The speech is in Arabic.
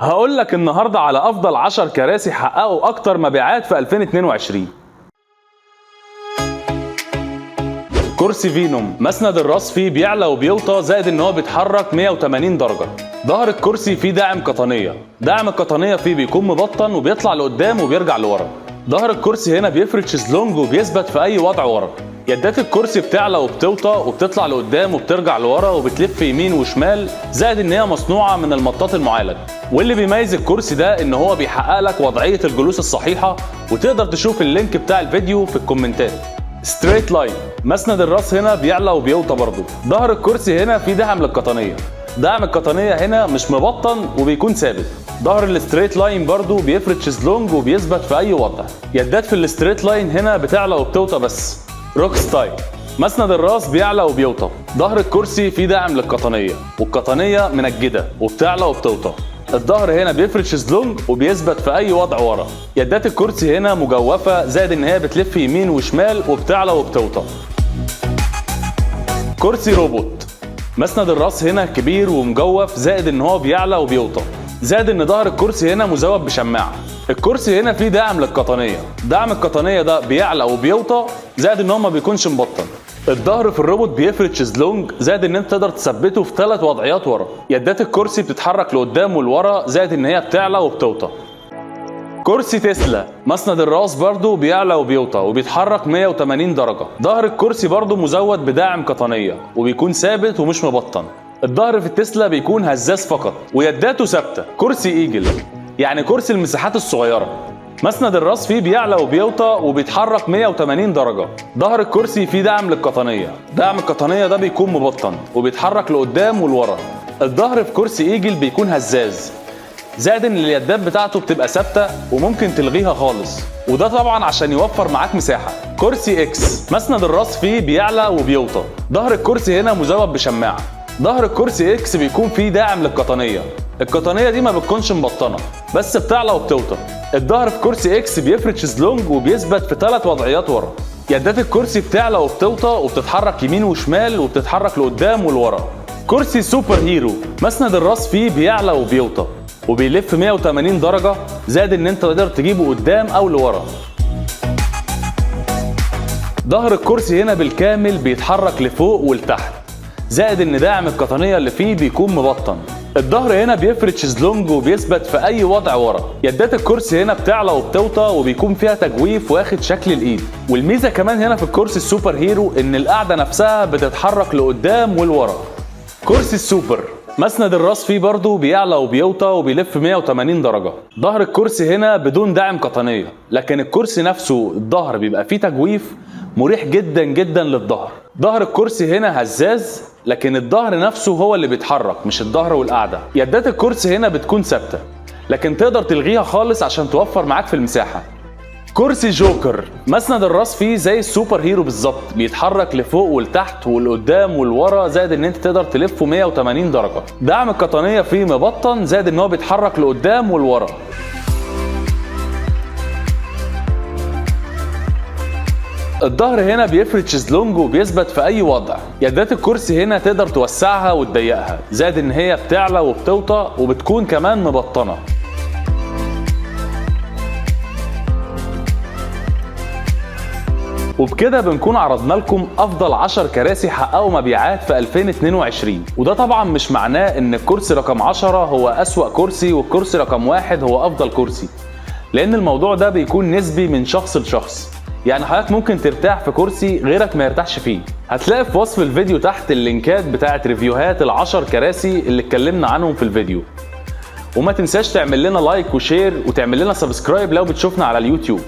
هقول لك النهارده على افضل 10 كراسي حققوا اكتر مبيعات في 2022. كرسي فينوم، مسند الراس فيه بيعلى وبيوطى، زائد ان هو بيتحرك 180 درجة. ظهر الكرسي فيه داعم قطنية، داعم القطنية فيه بيكون مبطن وبيطلع لقدام وبيرجع لورا. ظهر الكرسي هنا بيفرد شيزلونج وبيثبت في اي وضع ورا. يدات الكرسي بتعلى وبتوطى وبتطلع لقدام وبترجع لورا وبتلف يمين وشمال، زائد ان هي مصنوعة من المطاط المعالج. واللي بيميز الكرسي ده ان هو بيحقق لك وضعية الجلوس الصحيحة، وتقدر تشوف اللينك بتاع الفيديو في الكومنتات. ستريت لاين، مسند الراس هنا بيعلى وبيوطى برضه. ظهر الكرسي هنا فيه دعم للقطنية، دعم القطنية هنا مش مبطن وبيكون ثابت. ظهر الستريت لاين برضه بيفرد شيزلونج وبيثبت في اي وضع. يدات في الستريت لاين هنا بتعلى وبتوطى بس. روك ستايل، مسند الراس بيعلى وبيوطى. ظهر الكرسي فيه داعم للقطنية، والقطنية منجدة وبتعلى وبتوطى. الظهر هنا بيفرد شيزلونج وبيثبت في اي وضع ورا. يدات الكرسي هنا مجوفه، زائد ان هي بتلف يمين وشمال وبتعلى وبتوطى. كرسي روبوت، مسند الراس هنا كبير ومجوف، زائد ان هو بيعلى وبيوطى، زائد ان ظهر الكرسي هنا مزود بشماعه. الكرسي هنا فيه داعم للقطنيه، دعم القطنيه ده بيعلى وبيوطى، زائد ان هو ما بيكونش مبطن. الظهر في الروبوت بيفرد شيزلونج، زائد ان انت تقدر تثبته في 3 وضعيات ورا. يدات الكرسي بتتحرك لقدام ولورا، زائد ان هي بتعلى وبتوطى. كرسي تسلا، مسند الراس برضو بيعلى وبيوطى وبيتحرك 180 درجة. ظهر الكرسي برضو مزود بداعم قطنية وبيكون ثابت ومش مبطن. الظهر في التسلا بيكون هزاز فقط، ويداته ثابتة. كرسي ايجل، يعني كرسي المساحات الصغيرة، مسند الراس فيه بيعلى وبيوطى وبيتحرك 180 درجة. ظهر الكرسي فيه دعم للقطنية، دعم القطنية ده بيكون مبطن وبيتحرك لقدام ولورا. الظهر في كرسي ايجل بيكون هزاز، زائد ان اليدات بتاعته بتبقى ثابتة وممكن تلغيها خالص، وده طبعا عشان يوفر معاك مساحة. كرسي اكس، مسند الراس فيه بيعلى وبيوطى. ظهر الكرسي هنا مزود بشماعة. ظهر الكرسي اكس بيكون فيه داعم للقطنية، القطنية دي ما بتكونش مبطنة بس بتعلى وبتوطى. الظهر في كرسي اكس بيفرد شيزلونج وبيثبت في 3 وضعيات ورا. يدات الكرسي بتعلى وبتوطى وبتتحرك يمين وشمال وبتتحرك لقدام ولورا. كرسي سوبر هيرو، مسند الراس فيه بيعلى وبيوطى وبيلف 180 درجة، زائد ان انت تقدر تجيبه قدام او لورا. ظهر الكرسي هنا بالكامل بيتحرك لفوق ولتحت، زائد ان داعم القطنية اللي فيه بيكون مبطن. الظهر هنا بيفرد شيزلونج وبيثبت في اي وضع ورا. يدات الكرسي هنا بتعلى وبتوطى وبيكون فيها تجويف واخد شكل الايد. والميزة كمان هنا في الكرسي السوبر هيرو ان القعدة نفسها بتتحرك لقدام ولورا. كرسي السوبر، مسند الراس فيه برضه بيعلى وبيوطى وبيلف 180 درجة. ظهر الكرسي هنا بدون داعم قطنية، لكن الكرسي نفسه الظهر بيبقى فيه تجويف مريح جدا جدا للظهر. ظهر الكرسي هنا هزاز، لكن الظهر نفسه هو اللي بيتحرك مش الظهر والقعدة. يدات الكرسي هنا بتكون ثابتة، لكن تقدر تلغيها خالص عشان توفر معاك في المساحة. كرسي جوكر، مسند الراس فيه زي السوبر هيرو بالظبط، بيتحرك لفوق ولتحت ولقدام ولورا، زائد ان انت تقدر تلفه 180 درجة. دعم القطنية فيه مبطن، زائد ان هو بيتحرك لقدام ولورا. الظهر هنا بيفرد شيزلونج وبيثبت في اي وضع. يدات الكرسي هنا تقدر توسعها وتضيقها، زائد ان هي بتعلى وبتوطى وبتكون كمان مبطنة. وبكده بنكون عرضنا لكم افضل 10 كراسي حققوا مبيعات في 2022. وده طبعا مش معناه ان الكرسي رقم 10 هو اسوأ كرسي والكرسي رقم 1 هو افضل كرسي، لان الموضوع ده بيكون نسبي من شخص لشخص. يعني حضرتك ممكن ترتاح في كرسي غيرك ما يرتاحش فيه. هتلاقي في وصف الفيديو تحت اللينكات بتاعت ريفيوهات ال10 كراسي اللي اتكلمنا عنهم في الفيديو. وما تنساش تعمل لنا لايك وشير وتعمل لنا سبسكرايب لو بتشوفنا على اليوتيوب.